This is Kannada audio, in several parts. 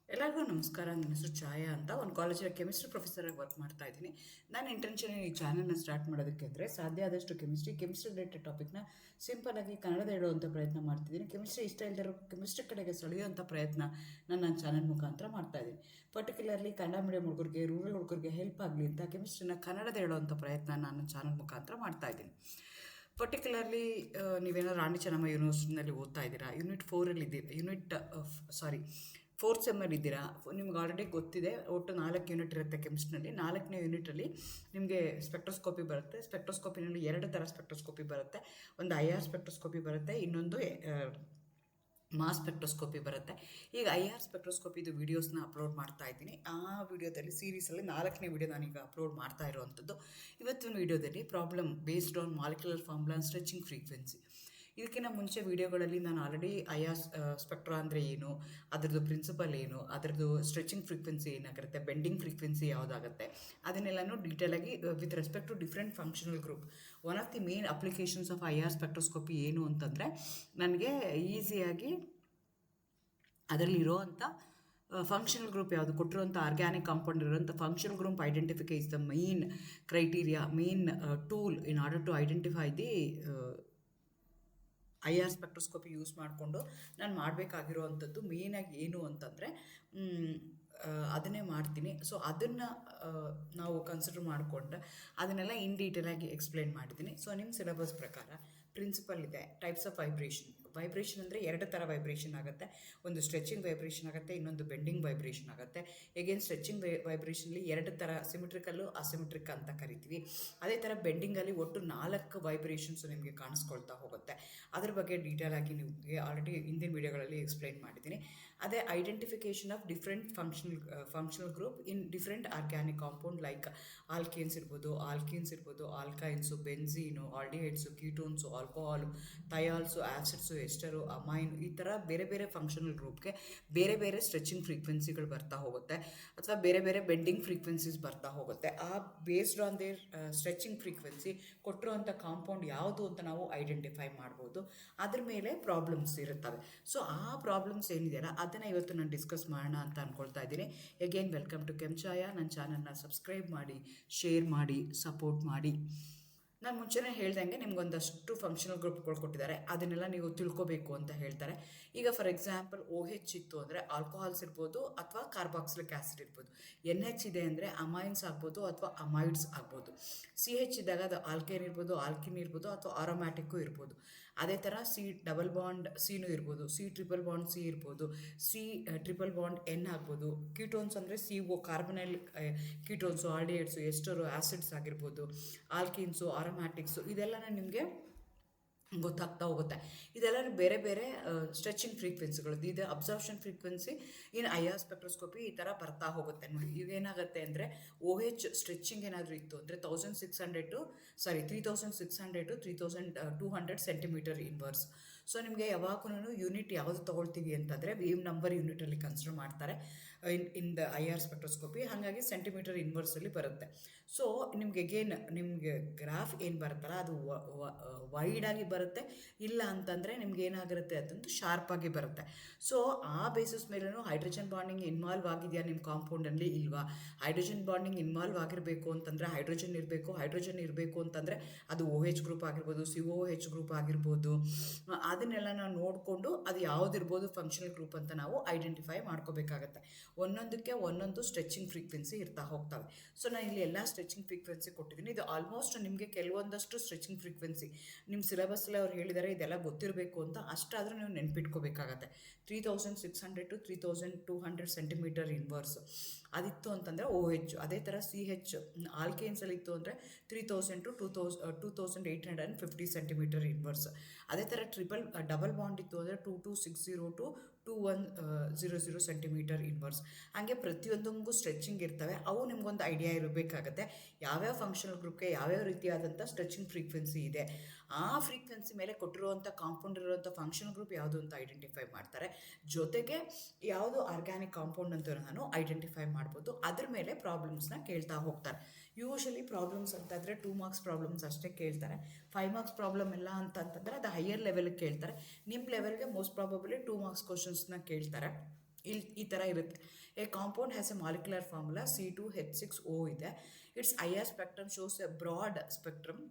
ಎಲ್ಲರಿಗೂ ನಮಸ್ಕಾರ. ನನ್ನ ಹೆಸರು ಛಾಯಾ ಅಂತ. ಒಂದು ಕಾಲೇಜಲ್ಲಿ ಕೆಮಿಸ್ಟ್ರಿ ಪ್ರೊಫೆಸರಾಗಿ ವರ್ಕ್ ಮಾಡ್ತಾ ಇದ್ದೀನಿ. ನಾನು ಇಂಟೆನ್ಷನ್ ಈ ಚಾನಲ್ನ ಸ್ಟಾರ್ಟ್ ಮಾಡೋದಕ್ಕೆ ಅಂದರೆ ಸಾಧ್ಯ ಆದಷ್ಟು ಕೆಮಿಸ್ಟ್ರಿ ರಿಲೇಟೆಡ್ ಟಾಪಿಕ್ನ ಸಿಂಪಲಾಗಿ ಕನ್ನಡದ ಹೇಳುವಂಥ ಪ್ರಯತ್ನ ಮಾಡ್ತಿದ್ದೀನಿ. ಕೆಮಿಸ್ಟ್ರಿ ಇಷ್ಟ ಇಲ್ಲದಿರೋ ಕೆಮಿಸ್ಟ್ರಿ ಕಡೆಗೆ ಸೆಳೆಯುವಂಥ ಪ್ರಯತ್ನ ನನ್ನ ಚಾನಲ್ ಮುಖಾಂತರ ಮಾಡ್ತಾ ಇದ್ದೀನಿ. ಪರ್ಟಿಕ್ಯುಲರ್ಲಿ ಕನ್ನಡ ಮೀಡಿಯಂ ಹುಡುಗರಿಗೆ, ರೂರಲ್ ಹುಡುಗರಿಗೆ ಹೆಲ್ಪ್ ಆಗಲಿ ಅಂತ ಕೆಮಿಸ್ಟ್ರಿನ ಕನ್ನಡದ ಹೇಳುವಂಥ ಪ್ರಯತ್ನ ನಾನು ಚಾನಲ್ ಮುಖಾಂತರ ಮಾಡ್ತಾ ಇದ್ದೀನಿ. ಪರ್ಟಿಕ್ಯುಲರ್ಲಿ ನೀವೇನೋ ರಾಣಿ ಚೆನ್ನಮ್ಮ ಯೂನಿವರ್ಸಿಟಿನಲ್ಲಿ ಓದ್ತಾ ಇದ್ದೀರಾ, ಯೂನಿಟ್ 4ಅಲ್ಲಿ ಇದ್ದೀರಾ, ಫೋರ್ತ್ ಸೆಮ್ಮಲ್ಲಿ ಇದ್ದೀರಾ. ನಿಮ್ಗೆ ಆಲ್ರೆಡಿ ಗೊತ್ತಿದೆ, ಒಟ್ಟು 4 ಯೂನಿಟ್ ಇರುತ್ತೆ ಕೆಮಿಸ್ಟ್ರಿನಲ್ಲಿ. 4ನೇ ಯೂನಿಟಲ್ಲಿ ನಿಮಗೆ ಸ್ಪೆಕ್ಟ್ರೋಸ್ಕೋಪಿ ಬರುತ್ತೆ. ಸ್ಪೆಕ್ಟ್ರೋಸ್ಕೋಪಿನಲ್ಲಿ 2 ಥರ ಸ್ಪೆಕ್ಟ್ರೋಸ್ಕೋಪಿ ಬರುತ್ತೆ. ಒಂದು IR ಸ್ಪೆಕ್ಟ್ರೋಸ್ಕೋಪಿ ಬರುತ್ತೆ, ಇನ್ನೊಂದು ಮಾಸ್ ಸ್ಪೆಕ್ಟ್ರೋಸ್ಕೋಪಿ ಬರುತ್ತೆ. ಈಗ IR ಸ್ಪೆಕ್ಟ್ರೋಸ್ಕೋಪಿದು ವೀಡಿಯೋಸ್ನ ಅಪ್ಲೋಡ್ ಮಾಡ್ತಾ ಇದ್ದೀನಿ. ಆ ವಿಡಿಯೋದಲ್ಲಿ ಸೀರೀಸಲ್ಲಿ 4ನೇ ವಿಡಿಯೋ ನಾನೀಗ ಅಪ್ಲೋಡ್ ಮಾಡ್ತಾ ಇರೋವಂಥದ್ದು. ಇವತ್ತಿನ ವಿಡಿಯೋದಲ್ಲಿ problem based on molecular formula and stretching frequency. ಇದಕ್ಕಿಂತ ಮುಂಚೆ ವೀಡಿಯೋಗಳಲ್ಲಿ ನಾನು ಆಲ್ರೆಡಿ IR ಸ್ಪೆಕ್ಟ್ರಾ ಅಂದರೆ ಏನು, ಅದರದ್ದು ಪ್ರಿನ್ಸಿಪಲ್ ಏನು, ಅದರದ್ದು ಸ್ಟ್ರೆಚಿಂಗ್ ಫ್ರೀಕ್ವೆನ್ಸಿ ಏನಾಗಿರುತ್ತೆ, ಬೆಂಡಿಂಗ್ ಫ್ರೀಕ್ವೆನ್ಸಿ ಯಾವುದಾಗುತ್ತೆ, ಅದನ್ನೆಲ್ಲನೂ ಡೀಟೇಲಾಗಿ with respect to different functional group. One of the main applications of IR spectroscopy ಏನು ಅಂತಂದರೆ, ನನಗೆ ಈಸಿಯಾಗಿ ಅದರಲ್ಲಿ ಇರೋವಂಥ ಫಂಕ್ಷನಲ್ ಗ್ರೂಪ್ ಯಾವುದು ಕೊಟ್ಟಿರುವಂಥ ಆರ್ಗ್ಯಾನಿಕ್ ಕಾಂಪೌಂಡ್ ಇರುವಂಥ functional group identification is the main criteria, main tool in order to identify the IR spectroscopy use ಮಾಡಿಕೊಂಡು ನಾನು ಮಾಡಬೇಕಾಗಿರುವಂಥದ್ದು ಮೇಯ್ನಾಗಿ ಏನು ಅಂತಂದರೆ ಅದನ್ನೇ ಮಾಡ್ತೀನಿ. ಸೊ ಅದನ್ನು ನಾವು ಕನ್ಸಿಡರ್ ಮಾಡಿಕೊಂಡ್ರೆ ಅದನ್ನೆಲ್ಲ ಇನ್ ಡೀಟೇಲಾಗಿ ಎಕ್ಸ್ಪ್ಲೇನ್ ಮಾಡಿದ್ದೀನಿ. ಸೊ ನಿಮ್ಮ ಸಿಲೆಬಸ್ ಪ್ರಕಾರ ಪ್ರಿನ್ಸಿಪಲ್ ಇದೆ, ಟೈಪ್ಸ್ ಆಫ್ ವೈಬ್ರೇಷನ್ ಅಂದರೆ 2 ಥರ ವೈಬ್ರೇಷನ್ ಆಗುತ್ತೆ. ಒಂದು ಸ್ಟ್ರೆಚಿಂಗ್ ವೈಬ್ರೇಷನ್ ಆಗುತ್ತೆ, ಇನ್ನೊಂದು ಬೆಂಡಿಂಗ್ ವೈಬ್ರೇಷನ್ ಆಗುತ್ತೆ. ಎಗೇನ್ ಸ್ಟ್ರೆಚಿಂಗ್ ವೈಬ್ರೇಷನಲ್ಲಿ 2 ಥರ ಸಿಮಿಟ್ರಿಕಲ್ಲು, ಅಸಿಮಿಟ್ರಿಕ್ ಅಂತ ಕರಿತೀವಿ. ಅದೇ ಥರ ಬೆಂಡಿಂಗಲ್ಲಿ ಒಟ್ಟು 4 ವೈಬ್ರೇಷನ್ಸ್ ನಿಮಗೆ ಕಾಣಿಸ್ಕೊಳ್ತಾ ಹೋಗುತ್ತೆ. ಅದ್ರ ಬಗ್ಗೆ ಡೀಟೇಲಾಗಿ ನಿಮಗೆ ಆಲ್ರೆಡಿ ಹಿಂದಿನ ವೀಡಿಯೋಗಳಲ್ಲಿ ಎಕ್ಸ್ಪ್ಲೈನ್ ಮಾಡಿದ್ದೀನಿ. ಅದೇ identification of different functional group in different organic compound like alkanes ಇರ್ಬೋದು, ಆಲ್ಕೈನ್ಸು, ಬೆನ್ಝೀನು, ಆಲ್ಡಿಹೈಡ್ಸು, ಕೀಟೋನ್ಸು, ಆಲ್ಕೋಹಾಲು, ಥಯಾಲ್ಸು, ಆ್ಯಸಿಡ್ಸು, ಎಸ್ಟರು, ಅಮೈನ್, ಈ ಥರ ಬೇರೆ ಬೇರೆ ಫಂಕ್ಷನಲ್ ಗ್ರೂಪ್ಗೆ ಬೇರೆ ಬೇರೆ ಸ್ಟ್ರೆಚಿಂಗ್ ಫ್ರೀಕ್ವೆನ್ಸಿಗಳು ಬರ್ತಾ ಹೋಗುತ್ತೆ, ಅಥವಾ ಬೇರೆ ಬೇರೆ ಬೆಂಡಿಂಗ್ ಫ್ರೀಕ್ವೆನ್ಸೀಸ್ ಬರ್ತಾ ಹೋಗುತ್ತೆ. ಆ based on there stretching frequency ಕೊಟ್ಟಿರುವಂಥ ಕಾಂಪೌಂಡ್ ಯಾವುದು ಅಂತ ನಾವು ಐಡೆಂಟಿಫೈ ಮಾಡ್ಬೋದು. ಅದ್ರ ಮೇಲೆ ಪ್ರಾಬ್ಲಮ್ಸ್ ಇರುತ್ತವೆ. ಸೊ ಆ ಪ್ರಾಬ್ಲಮ್ಸ್ ಏನಿದೆಯಲ್ಲ ಅದನ್ನು ಇವತ್ತು ನಾನು ಡಿಸ್ಕಸ್ ಮಾಡೋಣ ಅಂತ ಅಂದ್ಕೊಳ್ತಾ ಇದ್ದೀನಿ. Again welcome to Kenchaya. ನನ್ನ ಚಾನಲ್ನ ಸಬ್ಸ್ಕ್ರೈಬ್ ಮಾಡಿ, ಶೇರ್ ಮಾಡಿ, ಸಪೋರ್ಟ್ ಮಾಡಿ. ನಾನು ಮುಂಚೆನೇ ಹೇಳ್ದಂಗೆ ನಿಮ್ಗೊಂದಷ್ಟು ಫಂಕ್ಷನಲ್ ಗ್ರೂಪ್ಗಳು ಕೊಟ್ಟಿದ್ದಾರೆ, ಅದನ್ನೆಲ್ಲ ನೀವು ತಿಳ್ಕೊಬೇಕು ಅಂತ ಹೇಳ್ತಾರೆ. ಈಗ ಫಾರ್ ಎಕ್ಸಾಂಪಲ್ OH ಇತ್ತು ಅಂದರೆ ಆಲ್ಕೋಹಾಲ್ಸ್ ಇರ್ಬೋದು ಅಥವಾ ಕಾರ್ಬಾಕ್ಸಿಲಿಕ್ ಆ್ಯಸಿಡ್ ಇರ್ಬೋದು. NH ಇದೆ ಅಂದರೆ ಅಮೈನ್ಸ್ ಆಗ್ಬೋದು ಅಥವಾ ಅಮೈಡ್ಸ್ ಆಗ್ಬೋದು. CH ಇದ್ದಾಗ ಅದು ಆಲ್ಕೇನ್ ಇರ್ಬೋದು ಅಥವಾ ಆರೋಮ್ಯಾಟಿಕ್ಕು ಇರ್ಬೋದು. ಅದೇ ಥರ C ಇರ್ಬೋದು, C ಇರ್ಬೋದು, C∼N ಆಗ್ಬೋದು. ಕೀಟೋನ್ಸ್ ಅಂದರೆ CO ಕಾರ್ಬನೈಲ್ ಕೀಟೋನ್ಸು, ಆಲ್ಡಿಹೈಡ್ಸು, ಎಸ್ಟರು, ಆ್ಯಸಿಡ್ಸ್ ಆಗಿರ್ಬೋದು, ಆಲ್ಕೀನ್ಸು, ಆರೋಮ್ಯಾಟಿಕ್ಸು, ಇದೆಲ್ಲ ನಿಮಗೆ ಗೊತ್ತಾಗ್ತಾ ಹೋಗುತ್ತೆ. ಇದೆಲ್ಲ ಬೇರೆ ಬೇರೆ ಸ್ಟ್ರೆಚಿಂಗ್ ಫ್ರೀಕ್ವೆನ್ಸಿಗಳು. ಇದು ಅಬ್ಸಾರ್ಪ್ಷನ್ ಫ್ರೀಕ್ವೆನ್ಸಿ ಇನ್ IR ಸ್ಪೆಕ್ಟ್ರೋಸ್ಕೋಪಿ ಈ ಥರ ಬರ್ತಾ ಹೋಗುತ್ತೆ ನೋಡಿ. ಇವೇನಾಗುತ್ತೆ ಅಂದರೆ OH ಸ್ಟ್ರೆಚಿಂಗ್ ಏನಾದರೂ ಇತ್ತು ಅಂದರೆ 3600 to 3200 ಸೆಂಟಿಮೀಟರ್ ಇನ್ವರ್ಸ್. ಸೊ ನಿಮಗೆ ಯಾವಾಗೂ ಯೂನಿಟ್ ಯಾವುದು ತೊಗೊಳ್ತೀವಿ ಅಂತಂದರೆ ವೇವ್ ನಂಬರ್ ಯೂನಿಟಲ್ಲಿ ಕನ್ಸಿಡರ್ ಮಾಡ್ತಾರೆ ಇನ್ ದ IR ಸ್ಪೆಕ್ಟ್ರೋಸ್ಕೋಪಿ. ಹಾಗಾಗಿ ಸೆಂಟಿಮೀಟರ್ ಇನ್ವರ್ಸಲ್ಲಿ ಬರುತ್ತೆ. ಸೊ ನಿಮಗೆ ಗ್ರಾಫ್ ಏನು ಬರುತ್ತಲ್ಲ ಅದು ವೈಡಾಗಿ ಬರುತ್ತೆ, ಇಲ್ಲ ಅಂತಂದರೆ ನಿಮ್ಗೆ ಏನಾಗಿರುತ್ತೆ ಅದೊಂದು ಶಾರ್ಪಾಗಿ ಬರುತ್ತೆ. ಸೊ ಆ ಬೇಸಿಸ್ ಮೇಲೂ ಹೈಡ್ರೋಜನ್ ಬಾಂಡಿಂಗ್ ಇನ್ವಾಲ್ವ್ ಆಗಿದೆಯಾ ನಿಮ್ಮ ಕಾಂಪೌಂಡಲ್ಲಿ ಇಲ್ವಾ, ಹೈಡ್ರೋಜನ್ ಬಾಂಡಿಂಗ್ ಇನ್ವಾಲ್ವ್ ಆಗಿರಬೇಕು ಅಂತಂದರೆ ಹೈಡ್ರೋಜನ್ ಇರಬೇಕು ಅಂತಂದರೆ ಅದು OH ಗ್ರೂಪ್ ಆಗಿರ್ಬೋದು, COOH ಗ್ರೂಪ್ ಆಗಿರ್ಬೋದು. ಅದನ್ನೆಲ್ಲ ನಾವು ನೋಡಿಕೊಂಡು ಅದು ಯಾವುದಿರ್ಬೋದು ಫಂಕ್ಷನಲ್ ಗ್ರೂಪ್ ಅಂತ ನಾವು ಐಡೆಂಟಿಫೈ ಮಾಡ್ಕೋಬೇಕಾಗತ್ತೆ. ಒಂದೊಂದಕ್ಕೆ ಒಂದೊಂದು ಸ್ಟ್ರೆಚಿಂಗ್ ಫ್ರೀಕ್ವೆನ್ಸಿ ಇರ್ತಾ ಹೋಗ್ತವೆ. ಸೊ ನಾನು ಇಲ್ಲಿ ಎಲ್ಲ ಸ್ಟ್ರೆಚಿಂಗ್ ಫ್ರೀಕ್ವೆನ್ಸಿ ಕೊಟ್ಟಿದ್ದೀನಿ. ಇದು ಆಲ್ಮೋಸ್ಟ್ ನಿಮಗೆ ಕೆಲವೊಂದಷ್ಟು ಸ್ಟ್ರೆಚಿಂಗ್ ಫ್ರೀಕ್ವೆನ್ಸಿ ನಿಮ್ಮ ಸಿಲೆಬಸ್ಸಲ್ಲಿ ಅವ್ರು ಹೇಳಿದ್ದಾರೆ, ಇದೆಲ್ಲ ಗೊತ್ತಿರಬೇಕು ಅಂತ. ಅಷ್ಟಾದರೂ ನೀವು ನೆನ್ಪಿಟ್ಕೋಬೇಕಾಗತ್ತೆ. 3600 to 3200 ಸೆಂಟಿಮೀಟರ್ ಇನ್ವರ್ಸ್ ಅದಿತ್ತು ಅಂತಂದರೆ OH. ಅದೇ ಥರ CH ಆಲ್ಕೇನ್ಸಲ್ಲಿ ಇತ್ತು ಅಂದರೆ 3000 to 2850 ಸೆಂಟಿಮೀಟರ್ ಇನ್ವರ್ಸ್. ಅದೇ ಥರ ಡಬಲ್ ಬಾಂಡ್ ಇತ್ತು ಅಂದರೆ 2260 to 2100 ಸೆಂಟಿಮೀಟರ್ ಇನ್ವರ್ಸ್. ಹಾಗೆ ಪ್ರತಿಯೊಂದಕ್ಕೂ ಸ್ಟ್ರೆಚಿಂಗ್ ಇರ್ತವೆ. ಅವು ನಿಮ್ಗೊಂದು ಐಡಿಯಾ ಇರಬೇಕಾಗತ್ತೆ ಯಾವ್ಯಾವ ಫಂಕ್ಷನಲ್ ಗ್ರೂಪ್ಗೆ ಯಾವ್ಯಾವ ರೀತಿಯಾದಂಥ ಸ್ಟ್ರೆಚಿಂಗ್ ಫ್ರೀಕ್ವೆನ್ಸಿ ಇದೆ. ಆ ಫ್ರೀಕ್ವೆನ್ಸಿ ಮೇಲೆ ಕೊಟ್ಟಿರುವಂಥ ಕಾಂಪೌಂಡ್ ಇರುವಂಥ ಫಂಕ್ಷನಲ್ ಗ್ರೂಪ್ ಯಾವುದು ಅಂತ ಐಡೆಂಟಿಫೈ ಮಾಡ್ತಾರೆ. ಜೊತೆಗೆ ಯಾವುದು ಆರ್ಗ್ಯಾನಿಕ್ ಕಾಂಪೌಂಡ್ ಅಂತ ನಾನು ಐಡೆಂಟಿಫೈ ಮಾಡ್ಬೋದು. ಅದ್ರ ಮೇಲೆ ಪ್ರಾಬ್ಲಮ್ಸ್ನ ಕೇಳ್ತಾ ಹೋಗ್ತಾರೆ. ಯೂಶಲಿ ಪ್ರಾಬ್ಲಮ್ಸ್ ಅಂತಂದರೆ 2 ಮಾರ್ಕ್ಸ್ ಪ್ರಾಬ್ಲಮ್ಸ್ ಅಷ್ಟೇ ಕೇಳ್ತಾರೆ. 5 ಮಾರ್ಕ್ಸ್ ಪ್ರಾಬ್ಲಮ್ ಎಲ್ಲ ಅಂತಂತಂದರೆ ಅದು ಹೈಯರ್ ಲೆವೆಲ್ಗೆ ಕೇಳ್ತಾರೆ. ನಿಮ್ಮ ಲೆವೆಲ್ಗೆ ಮೋಸ್ಟ್ ಪ್ರಾಬಬಲಿ 2 ಮಾರ್ಕ್ಸ್ ಕ್ವಶನ್ಸ್ನ ಕೇಳ್ತಾರೆ. ಈ ಥರ ಇರುತ್ತೆ. A compound has a molecular formula C2H6O ಇದೆ. Its IR spectrum shows a broad spectrum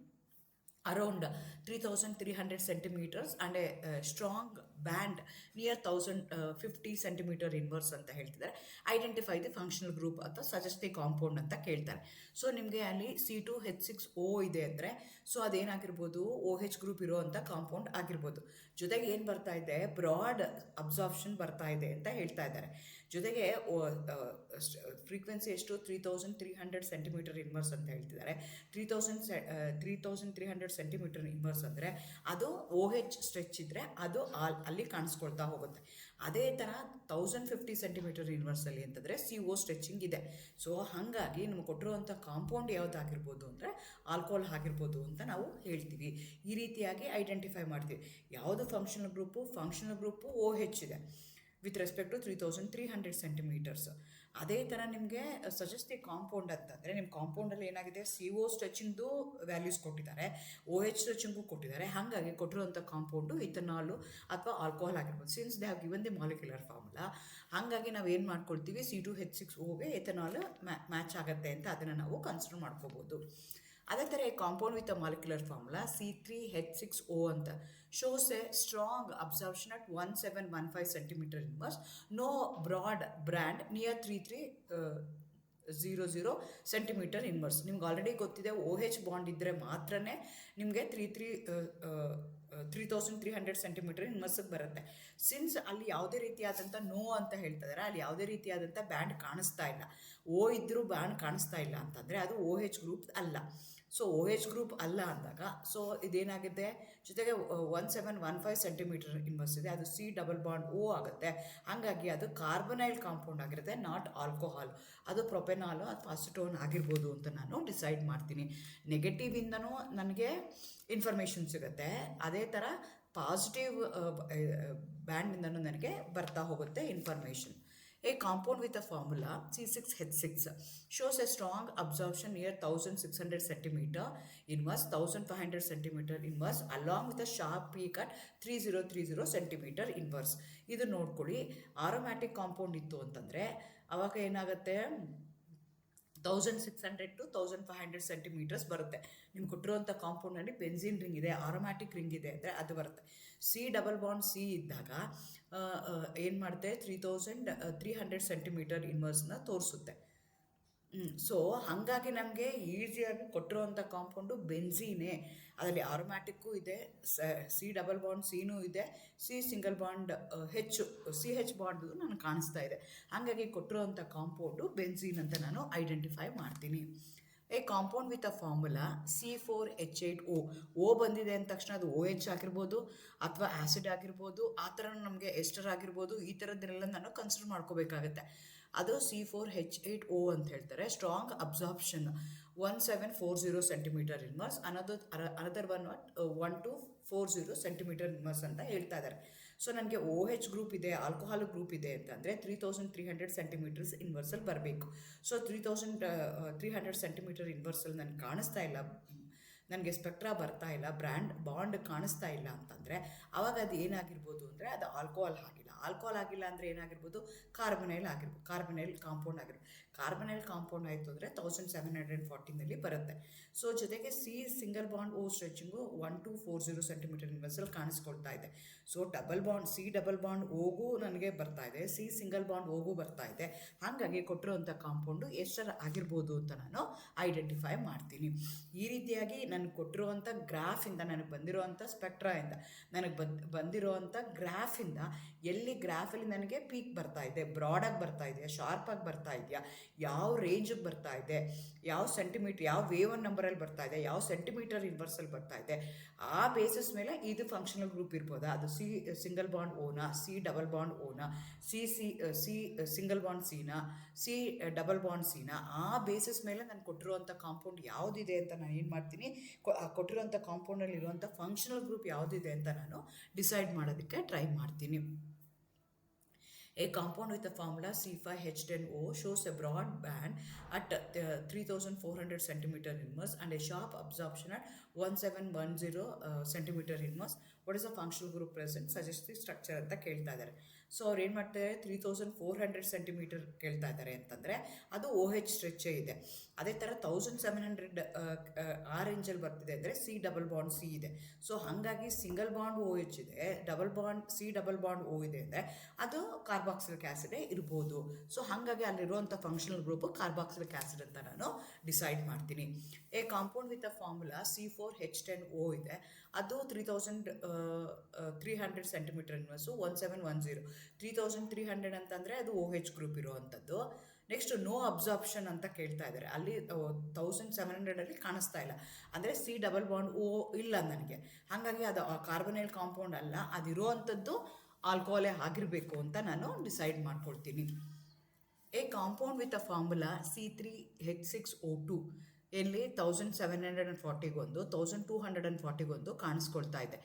around 3300 centimeters and a strong band near 1050 centimeter inverse ಅಂತ ಹೇಳ್ತಿದ್ದಾರೆ. ಐಡೆಂಟಿಫೈ ದಿ ಫಂಕ್ಷನಲ್ ಗ್ರೂಪ್ ಅಥವಾ ಸಜೆಸ್ಟ್ ದಿ ಕಾಂಪೌಂಡ್ ಅಂತ ಕೇಳ್ತಾರೆ. ಸೊ ನಿಮಗೆ ಅಲ್ಲಿ C2H6O ಇದೆ ಅಂದರೆ ಸೊ ಅದೇನಾಗಿರ್ಬೋದು OH ಗ್ರೂಪ್ ಇರೋವಂಥ ಕಾಂಪೌಂಡ್ ಆಗಿರ್ಬೋದು. ಜೊತೆಗೆ ಏನು ಬರ್ತಾ ಇದೆ, ಬ್ರಾಡ್ ಅಬ್ಸಾರ್ಪ್ಷನ್ ಬರ್ತಾ ಇದೆ ಅಂತ ಹೇಳ್ತಾ ಇದ್ದಾರೆ. ಜೊತೆಗೆ ಫ್ರೀಕ್ವೆನ್ಸಿ ಎಷ್ಟು 3300 ಸೆಂಟಿಮೀಟರ್ ಇನ್ವರ್ಸ್ ಅಂತ ಹೇಳ್ತಿದ್ದಾರೆ. 3300 ಸೆಂಟಿಮೀಟರ್ ಇನ್ವರ್ಸ್ ಅಂದರೆ ಅದು OH ಸ್ಟ್ರೆಚ್ ಇದ್ದರೆ ಅದು ಅಲ್ಲಿ ಕಾಣಿಸ್ಕೊಳ್ತಾ ಹೋಗುತ್ತೆ. ಅದೇ ಥರ 1050 ಸೆಂಟಿಮೀಟರ್ ಇನ್ವರ್ಸಲ್ಲಿ ಅಂತಂದರೆ CO ಸ್ಟ್ರೆಚಿಂಗ್ ಇದೆ. ಸೊ ಹಾಗಾಗಿ ನಮಗೆ ಕೊಟ್ಟಿರುವಂಥ ಕಾಂಪೌಂಡ್ ಯಾವುದಾಗಿರ್ಬೋದು ಅಂದರೆ ಆಲ್ಕೋಹಾಲ್ ಆಗಿರ್ಬೋದು ಅಂತ ನಾವು ಹೇಳ್ತೀವಿ. ಈ ರೀತಿಯಾಗಿ ಐಡೆಂಟಿಫೈ ಮಾಡ್ತೀವಿ. ಯಾವುದು ಫಂಕ್ಷನಲ್ ಗ್ರೂಪು OH ಇದೆ ವಿತ್ ರೆಸ್ಪೆಕ್ಟ್ ಟು 3300 ಸೆಂಟಿಮೀಟರ್ಸ್. ಅದೇ ಥರ ನಿಮಗೆ ಸಜೆಸ್ಟ್ ದಿ ಕಾಂಪೌಂಡ್ ಅಂತಂದರೆ ನಿಮ್ಮ ಕಾಂಪೌಂಡಲ್ಲಿ ಏನಾಗಿದೆ, CO ಸ್ಟ್ರೆಚಿಂಗ್ದು ವ್ಯಾಲ್ಯೂಸ್ ಕೊಟ್ಟಿದ್ದಾರೆ, OH ಸ್ಟ್ರೆಚಿಂಗು ಕೊಟ್ಟಿದ್ದಾರೆ. ಹಾಗಾಗಿ ಕೊಟ್ಟಿರುವಂಥ ಕಾಂಪೌಂಡು ಇಥನಾಲು ಅಥವಾ ಆಲ್ಕೋಹಾಲ್ ಆಗಿರ್ಬೋದು. Since they have given the molecular formula, ಹಾಗಾಗಿ ನಾವು ಏನು ಮಾಡ್ಕೊಳ್ತೀವಿ, C2H6Oಗೆ ಎಥನಾಲ್ ಮ್ಯಾಚ್ ಆಗುತ್ತೆ ಅಂತ ಅದನ್ನು ನಾವು ಕನ್ಸಿಡರ್ ಮಾಡ್ಕೋಬೋದು. ಅದೇ ಥರ compound with a molecular formula C3H6O ಅಂತ shows a strong absorption at 1715 centimeter inverse, no broad band near 3300 centimetre inverse. ನಿಮ್ಗೆ ಆಲ್ರೆಡಿ ಗೊತ್ತಿದೆ OH ಬಾಂಡ್ ಇದ್ದರೆ ಮಾತ್ರ ನಿಮಗೆ 3300 ಸೆಂಟಿಮೀಟರ್ ಇನ್ವರ್ಸಿಗೆ ಬರುತ್ತೆ. ಸಿನ್ಸ್ ಅಲ್ಲಿ ಯಾವುದೇ ರೀತಿಯಾದಂಥ ನೋ ಅಂತ ಹೇಳ್ತಿದ್ದಾರೆ, ಅಲ್ಲಿ ಯಾವುದೇ ರೀತಿಯಾದಂಥ ಬ್ಯಾಂಡ್ ಕಾಣಿಸ್ತಾ ಇಲ್ಲ, O ಇದ್ದರೂ ಬ್ಯಾಂಡ್ ಕಾಣಿಸ್ತಾ ಇಲ್ಲ ಅಂತಂದರೆ ಅದು OH ಗ್ರೂಪ್ ಅಲ್ಲ. ಸೊ OH ಗ್ರೂಪ್ ಅಲ್ಲ ಅಂದಾಗ ಸೊ ಇದೇನಾಗಿದೆ, ಜೊತೆಗೆ 1715 ಸೆಂಟಿಮೀಟರ್ ಇನ್ವರ್ಸ್ ಇದೆ, ಅದು C ಡಬಲ್ ಬಾಂಡ್ O ಆಗುತ್ತೆ. ಹಾಗಾಗಿ ಅದು ಕಾರ್ಬನೈಲ್ ಕಾಂಪೌಂಡ್ ಆಗಿರುತ್ತೆ, ನಾಟ್ ಆಲ್ಕೋಹಾಲ್. ಅದು ಪ್ರೊಪೆನಾಲು ಅಥವಾ ಅಸಿಟೋನ್ ಆಗಿರ್ಬೋದು ಅಂತ ನಾನು ಡಿಸೈಡ್ ಮಾಡ್ತೀನಿ. ನೆಗೆಟಿವಿಂದನೂ ನನಗೆ ಇನ್ಫಾರ್ಮೇಷನ್ ಸಿಗುತ್ತೆ, ಅದೇ ಥರ ಪಾಸಿಟಿವ್ ಬ್ಯಾಂಡಿಂದನೂ ನನಗೆ ಬರ್ತಾ ಹೋಗುತ್ತೆ information. A compound with a formula C6H6 shows a strong absorption near 1600 centimeter inverse, 1500 centimeter inverse along with a sharp peak at 3030 centimeter inverse. ಇದು ನೋಡ್ಕೊಳ್ಳಿ, ಆರೋಮ್ಯಾಟಿಕ್ ಕಾಂಪೌಂಡ್ ಇತ್ತು ಅಂತಂದರೆ ಅವಾಗ ಏನಾಗುತ್ತೆ, 1600 to 1500 ಸೆಂಟಿಮೀಟರ್ಸ್ ಬರುತ್ತೆ. ನಿಮ್ಗೆ ಕೊಟ್ಟಿರುವಂಥ ಕಾಂಪೌಂಡ್ನಲ್ಲಿ ಬೆನ್ಸಿನ್ ರಿಂಗ್ ಇದೆ, ಆರೋಮ್ಯಾಟಿಕ್ ರಿಂಗ್ ಇದೆ ಅಂದರೆ ಅದು ಬರುತ್ತೆ. C ಡಬಲ್ ಬಾಂಡ್ C ಇದ್ದಾಗ ಏನು ಮಾಡುತ್ತೆ, 3300 ಸೆಂಟಿಮೀಟರ್ ಇನ್ವರ್ಸ್ನ ತೋರಿಸುತ್ತೆ. ಸೊ ಹಾಗಾಗಿ ನಮಗೆ ಈಸಿಯಾಗಿ ಕೊಟ್ಟಿರುವಂಥ ಕಾಂಪೌಂಡು ಬೆನ್ಝೀನೇ. ಅದರಲ್ಲಿ ಆರೋಮ್ಯಾಟಿಕ್ಕು ಇದೆ, C ಡಬಲ್ ಬಾಂಡ್ Cನೂ ಇದೆ, C single bond CH bond ನನಗೆ ಕಾಣಿಸ್ತಾ ಇದೆ. ಹಾಗಾಗಿ ಕೊಟ್ಟಿರುವಂಥ ಕಾಂಪೌಂಡು ಬೆನ್ಝೀನ್ ಅಂತ ನಾನು ಐಡೆಂಟಿಫೈ ಮಾಡ್ತೀನಿ. A compound with a formula C4H8O. O ಬಂದಿದೆ ಅಂದ ತಕ್ಷಣ ಅದು OH ಆಗಿರ್ಬೋದು ಅಥವಾ ಆ್ಯಸಿಡ್ ಆಗಿರ್ಬೋದು, ಆ ಥರ ನಮಗೆ ಎಸ್ಟರ್ ಆಗಿರ್ಬೋದು, ಈ ಥರದ್ದನ್ನೆಲ್ಲ ನಾನು ಕನ್ಸಿಡರ್ ಮಾಡ್ಕೋಬೇಕಾಗತ್ತೆ. ಅದು C4H8O ಅಂತ ಹೇಳ್ತಾರೆ. Strong absorption 1740 centimetre inverse, another one 1240 centimetre inverse ಅಂತ ಹೇಳ್ತಾ ಇದ್ದಾರೆ. ಸೊ ನನಗೆ OH ಗ್ರೂಪ್ ಇದೆ, ಆಲ್ಕೋಹಾಲ್ ಗ್ರೂಪ್ ಇದೆ ಅಂತಂದರೆ 3300 ಸೆಂಟಿಮೀಟರ್ಸ್ ಇನ್ವರ್ಸಲ್ಲಿ ಬರಬೇಕು. ಸೊ 3300 ಸೆಂಟಿಮೀಟರ್ ಇನ್ವರ್ಸಲ್ಲಿ ನನಗೆ ಕಾಣಿಸ್ತಾ ಇಲ್ಲ, ನನಗೆ ಸ್ಪೆಕ್ಟ್ರಾ ಬರ್ತಾ ಇಲ್ಲ, ಬಾಂಡ್ ಕಾಣಿಸ್ತಾ ಇಲ್ಲ ಅಂತಂದರೆ ಆವಾಗ ಅದು ಏನಾಗಿರ್ಬೋದು ಅಂದರೆ ಅದು ಆಲ್ಕೋಹಾಲ್ ಆಗಿಲ್ಲ. ಆಲ್ಕೋಹಾಲ್ ಆಗಿಲ್ಲ ಅಂದರೆ ಏನಾಗಿರ್ಬೋದು, ಕಾರ್ಬನೈಲ್ ಆಗಿರ್ಬೋದು, ಕಾರ್ಬನೈಲ್ ಕಾಂಪೌಂಡ್ ಆಗಿರ್ಬೋದು. ಕಾರ್ಬನೈಲ್ ಕಾಂಪೌಂಡ್ ಆಯಿತು ಅಂದರೆ 1740 ಬರುತ್ತೆ. ಸೊ ಜೊತೆಗೆ C single bond O stretching 1240 centimetre ಇನ್ವರ್ಸಲ್ಲಿ ಕಾಣಿಸ್ಕೊಳ್ತಾ ಇದೆ. ಸೊ C ಡಬಲ್ ಬಾಂಡ್ Oಗೂ ನನಗೆ ಬರ್ತಾ ಇದೆ, C ಸಿಂಗಲ್ ಬಾಂಡ್ Oಗೂ ಬರ್ತಾ ಇದೆ. ಹಾಗಾಗಿ ಕೊಟ್ಟಿರುವಂಥ ಕಾಂಪೌಂಡು ಎಷ್ಟರ ಆಗಿರ್ಬೋದು ಅಂತ ನಾನು ಐಡೆಂಟಿಫೈ ಮಾಡ್ತೀನಿ. ಈ ರೀತಿಯಾಗಿ ನನಗೆ ಕೊಟ್ಟಿರುವಂಥ ಗ್ರಾಫಿಂದ, ನನಗೆ ಬಂದಿರುವಂಥ ಸ್ಪೆಕ್ಟ್ರಾಯಿಂದ, ನನಗೆ ಬಂದಿರುವಂಥ ಗ್ರಾಫಿಂದ ಎಲ್ಲಿ ಗ್ರಾಫಲ್ಲಿ ನನಗೆ ಪೀಕ್ ಬರ್ತಾ ಇದೆ, ಬ್ರಾಡಾಗಿ ಬರ್ತಾ ಇದೆಯಾ, ಶಾರ್ಪಾಗಿ ಬರ್ತಾ ಇದೆಯಾ, ಯಾವ ರೇಂಜಿಗೆ ಬರ್ತಾ ಇದೆ, ಯಾವ ಸೆಂಟಿಮೀಟರ್, ಯಾವ ವೇವ್ ನಂಬರಲ್ಲಿ ಬರ್ತಾ ಇದೆ, ಯಾವ ಸೆಂಟಿಮೀಟರ್ ಇನ್ವರ್ಸಲ್ಲಿ ಬರ್ತಾ ಇದೆ, ಆ ಬೇಸಿಸ್ ಮೇಲೆ ಇದು ಫಂಕ್ಷನಲ್ ಗ್ರೂಪ್ ಇರ್ಬೋದಾ, ಅದು C ಸಿಂಗಲ್ ಬಾಂಡ್ Oನ, C ಡಬಲ್ ಬಾಂಡ್ Oನ, C ಸಿಂಗಲ್ ಬಾಂಡ್ Cನ, C ಡಬಲ್ ಬಾಂಡ್ Cನ, ಆ ಬೇಸಿಸ್ ಮೇಲೆ ನಾನು ಕೊಟ್ಟಿರುವಂಥ ಕಾಂಪೌಂಡ್ ಯಾವುದಿದೆ ಅಂತ ನಾನು ಏನು ಮಾಡ್ತೀನಿ, ಕೊಟ್ಟಿರುವಂಥ ಕಾಂಪೌಂಡಲ್ಲಿ ಇರುವಂಥ ಫಂಕ್ಷನಲ್ ಗ್ರೂಪ್ ಯಾವುದಿದೆ ಅಂತ ನಾನು ಡಿಸೈಡ್ ಮಾಡೋದಕ್ಕೆ ಟ್ರೈ ಮಾಡ್ತೀನಿ. A compound with the formula C5H10O shows a broad band at 3400 centimeter inverse and a sharp absorption at 1710 centimeter inverse. What is the functional group present? Suggest the structure ಅಂತ ಕೇಳ್ತಾ ಇದ್ದಾರೆ. ಸೊ ಅವ್ರು ಏನು ಮಾಡ್ತಾರೆ 3400 ಕೇಳ್ತಾ ಇದ್ದಾರೆ ಅಂತಂದರೆ ಅದು ಓ ಹೆಚ್ ಸ್ಟ್ರೆಚ್ಚೇ ಇದೆ. ಅದೇ ಥರ 1700 ಆ ರೇಂಜಲ್ಲಿ ಬರ್ತಿದೆ ಅಂದರೆ ಸಿ ಡಬಲ್ ಬಾಂಡ್ ಸಿ ಇದೆ. ಸೊ ಹಾಗಾಗಿ ಸಿಂಗಲ್ ಬಾಂಡ್ ಓ ಎಚ್ ಇದೆ, double bond C double bond O ಇದೆ ಅಂದರೆ ಅದು ಕಾರ್ಬಾಕ್ಸಿಲಿಕ್ ಆ್ಯಸಿಡೇ ಇರ್ಬೋದು. ಸೊ ಹಾಗಾಗಿ ಅಲ್ಲಿರುವಂಥ ಫಂಕ್ಷನಲ್ ಗ್ರೂಪು ಕಾರ್ಬಾಕ್ಸಿಲಿಕ್ ಆ್ಯಸಿಡ್ ಅಂತ ನಾನು ಡಿಸೈಡ್ ಮಾಡ್ತೀನಿ. A compound with a formula C4H10O ಇದೆ, ಅದು 3300 ಸೆಂಟಿಮೀಟರ್ ಇನ್ವರ್ಸು 1710. 3300 ಅಂತಂದರೆ ಅದು ಓ ಹೆಚ್ ಗ್ರೂಪ್ ಇರೋವಂಥದ್ದು. ನೆಕ್ಸ್ಟ್ ನೋ ಅಬ್ಸಾರ್ಪ್ಷನ್ ಅಂತ ಕೇಳ್ತಾ ಇದ್ದಾರೆ. ಅಲ್ಲಿ 1700 ಕಾಣಿಸ್ತಾ ಇಲ್ಲ, ಅಂದರೆ ಸಿ ಡಬಲ್ ಬಾಂಡ್ ಓ ಇಲ್ಲ ನನಗೆ. ಹಾಗಾಗಿ ಅದು ಕಾರ್ಬನೈಲ್ ಕಾಂಪೌಂಡ್ ಅಲ್ಲ, ಅದಿರೋ ಅಂಥದ್ದು ಆಲ್ಕೋಹಾಲೇ ಆಗಿರಬೇಕು ಅಂತ ನಾನು ಡಿಸೈಡ್ ಮಾಡ್ಕೊಳ್ತೀನಿ. A compound with a formula C3H6O2 ಇಲ್ಲಿ 1740 1240 ಕಾಣಿಸ್ಕೊಳ್ತಾ ಇದೆ.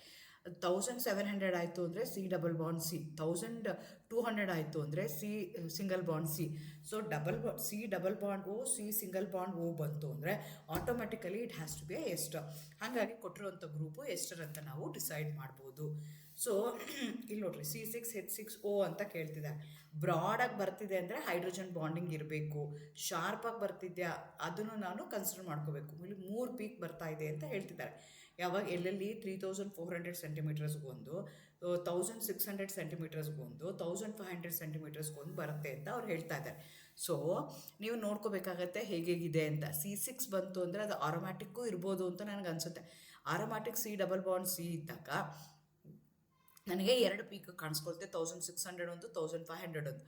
1700 ಆಯಿತು ಅಂದರೆ ಸಿ ಡಬಲ್ ಬಾಂಡ್ ಸಿ, 1200 ಆಯಿತು ಅಂದರೆ C single bond C. So C double bond O C single bond O ಬಂತು ಅಂದರೆ automatically it has to be ester. ಹಾಗಾಗಿ ಕೊಟ್ಟಿರುವಂಥ ಗ್ರೂಪು ಎಸ್ಟರ್ ಅಂತ ನಾವು ಡಿಸೈಡ್ ಮಾಡ್ಬೋದು. ಸೊ ಇಲ್ಲಿ ನೋಡ್ರಿ C6H6O ಅಂತ ಕೇಳ್ತಿದೆ. ಬ್ರಾಡಾಗಿ ಬರ್ತಿದೆ ಅಂದರೆ ಹೈಡ್ರೋಜನ್ ಬಾಂಡಿಂಗ್ ಇರಬೇಕು. ಶಾರ್ಪಾಗಿ ಬರ್ತಿದ್ಯಾ ಅದನ್ನು ನಾನು ಕನ್ಸಿಡರ್ ಮಾಡ್ಕೋಬೇಕು. ಇಲ್ಲಿ 3 ಪೀಕ್ ಬರ್ತಾ ಇದೆ ಅಂತ ಹೇಳ್ತಿದ್ದಾರೆ. ಯಾವಾಗ ಎಲ್ಲೆಲ್ಲಿ 3400 ಸೆಂಟಿಮೀಟರ್ಸ್ಗೊಂದು, 1600 ಸೆಂಟಿಮೀಟರ್ಸ್ಗೊಂದು, 1500 ಸೆಂಟಿಮೀಟರ್ಸ್ಗೊಂದು ಬರುತ್ತೆ ಅಂತ ಅವ್ರು ಹೇಳ್ತಾ ಇದ್ದಾರೆ. ಸೊ ನೀವು ನೋಡ್ಕೋಬೇಕಾಗತ್ತೆ ಹೇಗಿದೆ ಅಂತ. C6 ಬಂತು ಅಂದರೆ ಅದು ಆರೋಮ್ಯಾಟಿಕ್ಕು ಇರ್ಬೋದು ಅಂತ ನನಗೆ ಅನಿಸುತ್ತೆ. Aromatic C double bond C ಇದ್ದಾಗ ನನಗೆ 2 ಪೀಕ್ ಕಾಣಿಸ್ಕೊಳ್ತೆ, 1600 ಒಂದು, 1500 ಒಂದು.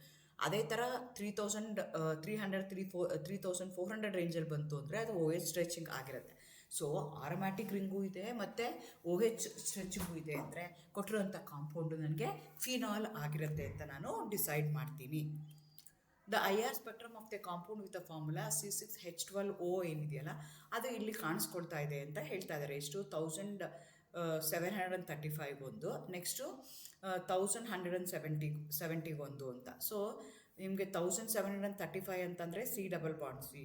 ಅದೇ ಥರ 3400 ರೇಂಜಲ್ಲಿ ಬಂತು ಅಂದರೆ ಅದು ಓ ಎಚ್ ಸ್ಟ್ರೆಚಿಂಗ್ ಆಗಿರುತ್ತೆ. ಸೊ ಆರೋಮ್ಯಾಟಿಕ್ ರಿಂಗೂ ಇದೆ ಮತ್ತು ಓ ಎಚ್ ಸ್ಟ್ರೆಚಿಂಗೂ ಇದೆ ಅಂದರೆ ಕೊಟ್ಟಿರೋಂಥ ಕಾಂಪೌಂಡು ನನಗೆ ಫಿನಾಲ್ ಆಗಿರುತ್ತೆ ಅಂತ ನಾನು ಡಿಸೈಡ್ ಮಾಡ್ತೀನಿ. The IR spectrum of the compound with a formula C6H12O ಏನಿದೆಯಲ್ಲ ಅದು ಇಲ್ಲಿ ಕಾಣಿಸ್ಕೊಳ್ತಾ ಇದೆ ಅಂತ ಹೇಳ್ತಾ ಇದ್ದಾರೆ. ಎಷ್ಟು 1735 ಒಂದು, ನೆಕ್ಸ್ಟು 1170 ಒಂದು ಅಂತ. ಸೊ ನಿಮಗೆ 1735 ಅಂತಂದರೆ ಸಿ ಡಬಲ್ ಬಾಂಡ್ ಸಿ,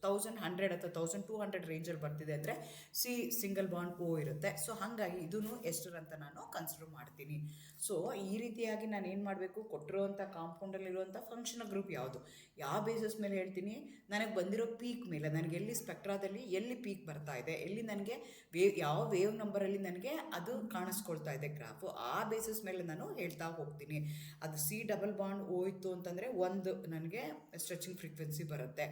1100 ಅಥವಾ 1200 ರೇಂಜಲ್ಲಿ ಬರ್ತಿದೆ ಅಂದರೆ ಸಿ ಸಿಂಗಲ್ ಬಾಂಡ್ ಓ ಇರುತ್ತೆ. ಸೊ ಹಾಗಾಗಿ ಇದೂ ಎಸ್ಟರ್ ಅಂತ ನಾನು ಕನ್ಸಿಡರ್ ಮಾಡ್ತೀನಿ. ಸೊ ಈ ರೀತಿಯಾಗಿ ನಾನು ಏನು ಮಾಡಬೇಕು, ಕೊಟ್ಟಿರುವಂಥ ಕಾಂಪೌಂಡಲ್ಲಿರುವಂಥ ಫಂಕ್ಷನಲ್ ಗ್ರೂಪ್ ಯಾವುದು, ಯಾವ ಬೇಸಿಸ್ ಮೇಲೆ ಹೇಳ್ತೀನಿ, ನನಗೆ ಬಂದಿರೋ ಪೀಕ್ ಮೇಲೆ, ನನಗೆ ಎಲ್ಲಿ ಸ್ಪೆಕ್ಟ್ರಾದಲ್ಲಿ ಎಲ್ಲಿ ಪೀಕ್ ಬರ್ತಾ ಇದೆ, ಎಲ್ಲಿ ನನಗೆ ಯಾವ ವೇವ್ ನಂಬರಲ್ಲಿ ನನಗೆ ಅದು ಕಾಣಿಸ್ಕೊಳ್ತಾ ಇದೆ ಗ್ರಾಫು, ಆ ಬೇಸಿಸ್ ಮೇಲೆ ನಾನು ಹೇಳ್ತಾ ಹೋಗ್ತೀನಿ. ಅದು ಸಿ ಡಬಲ್ ಬಾಂಡ್ ಓ ಇತ್ತು ಅಂತಂದರೆ ಒಂದು ನನಗೆ ಸ್ಟ್ರೆಚಿಂಗ್ ಫ್ರೀಕ್ವೆನ್ಸಿ ಬರುತ್ತೆ.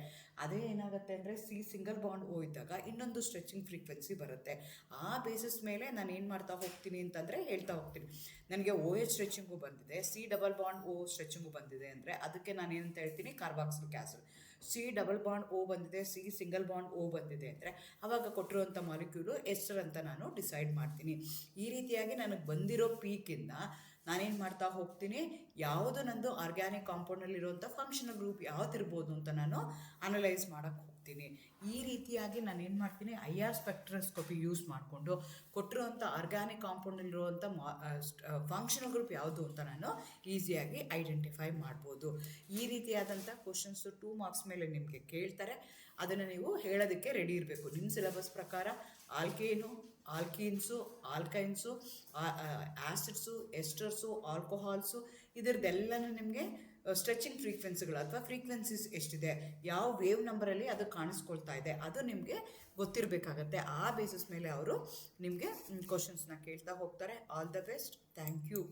ಅದೇ ಏನಾಗುತ್ತೆ ಅಂದರೆ ಸಿ ಸಿಂಗಲ್ ಬಾಂಡ್ ಓ ಇದ್ದಾಗ ಇನ್ನೊಂದು ಸ್ಟ್ರೆಚಿಂಗ್ ಫ್ರೀಕ್ವೆನ್ಸಿ ಬರುತ್ತೆ. ಆ ಬೇಸಿಸ್ ಮೇಲೆ ನಾನು ಏನು ಮಾಡ್ತಾ ಹೋಗ್ತೀನಿ ಅಂತಂದರೆ ಹೇಳ್ತಾ ಹೋಗ್ತೀನಿ. ನನಗೆ ಓ ಎಚ್ ಸ್ಟ್ರೆಚಿಂಗು ಬಂದಿದೆ, C double bond O stretching ಬಂದಿದೆ ಅಂದರೆ ಅದಕ್ಕೆ ನಾನು ಏನಂತ ಹೇಳ್ತೀನಿ, carboxylic acid. C double bond O ಬಂದಿದೆ, ಸಿ ಸಿಂಗಲ್ ಬಾಂಡ್ ಓ ಬಂದಿದೆ ಅಂದರೆ ಆವಾಗ ಕೊಟ್ಟಿರುವಂಥ ಮಾಲಿಕ್ಯೂಲು ಎಸ್ಟರ್ ಅಂತ ನಾನು ಡಿಸೈಡ್ ಮಾಡ್ತೀನಿ. ಈ ರೀತಿಯಾಗಿ ನನಗೆ ಬಂದಿರೋ ಪೀಕಿಂದ ನಾನೇನು ಮಾಡ್ತಾ ಹೋಗ್ತೀನಿ, ಯಾವುದು ನಂದು ಆರ್ಗ್ಯಾನಿಕ್ ಕಾಂಪೌಂಡಲ್ಲಿರುವಂಥ ಫಂಕ್ಷನಲ್ ಗ್ರೂಪ್ ಯಾವುದಿರ್ಬೋದು ಅಂತ ನಾನು ಅನಲೈಸ್ ಮಾಡೋಕ್ಕೆ ಹೋಗ್ತೀನಿ. ಈ ರೀತಿಯಾಗಿ ನಾನು ಏನು ಮಾಡ್ತೀನಿ, IR ಸ್ಪೆಕ್ಟ್ರೋಸ್ಕೋಪಿ ಯೂಸ್ ಮಾಡಿಕೊಂಡು ಕೊಟ್ಟಿರುವಂಥ ಆರ್ಗ್ಯಾನಿಕ್ ಕಾಂಪೌಂಡಲ್ಲಿರುವಂಥ ಫಂಕ್ಷನಲ್ ಗ್ರೂಪ್ ಯಾವುದು ಅಂತ ನಾನು ಈಸಿಯಾಗಿ ಐಡೆಂಟಿಫೈ ಮಾಡ್ಬೋದು. ಈ ರೀತಿಯಾದಂಥ ಕ್ವಶನ್ಸು 2 ಮಾರ್ಕ್ಸ್ ಮೇಲೆ ನಿಮಗೆ ಕೇಳ್ತಾರೆ. ಅದನ್ನು ನೀವು ಹೇಳೋದಕ್ಕೆ ರೆಡಿ ಇರಬೇಕು. ನಿಮ್ಮ ಸಿಲೆಬಸ್ ಪ್ರಕಾರ ಆಲ್ಕೀನ್ಸು, ಆಲ್ಕೈನ್ಸು, ಆ್ಯಸಿಡ್ಸು, ಎಸ್ಟರ್ಸು, ಆಲ್ಕೋಹಾಲ್ಸು ಇದರದ್ದೆಲ್ಲನೂ ನಿಮಗೆ ಸ್ಟ್ರೆಚಿಂಗ್ ಫ್ರೀಕ್ವೆನ್ಸಿಗಳು ಅಥವಾ ಫ್ರೀಕ್ವೆನ್ಸೀಸ್ ಎಷ್ಟಿದೆ, ಯಾವ ವೇವ್ ನಂಬರಲ್ಲಿ ಅದು ಕಾಣಿಸ್ಕೊಳ್ತಾ ಇದೆ ಅದು ನಿಮಗೆ ಗೊತ್ತಿರಬೇಕಾಗತ್ತೆ. ಆ ಬೇಸಿಸ್ ಮೇಲೆ ಅವರು ನಿಮಗೆ ಕ್ವಶನ್ಸ್ನ ಕೇಳ್ತಾ ಹೋಗ್ತಾರೆ. All the best. Thank you.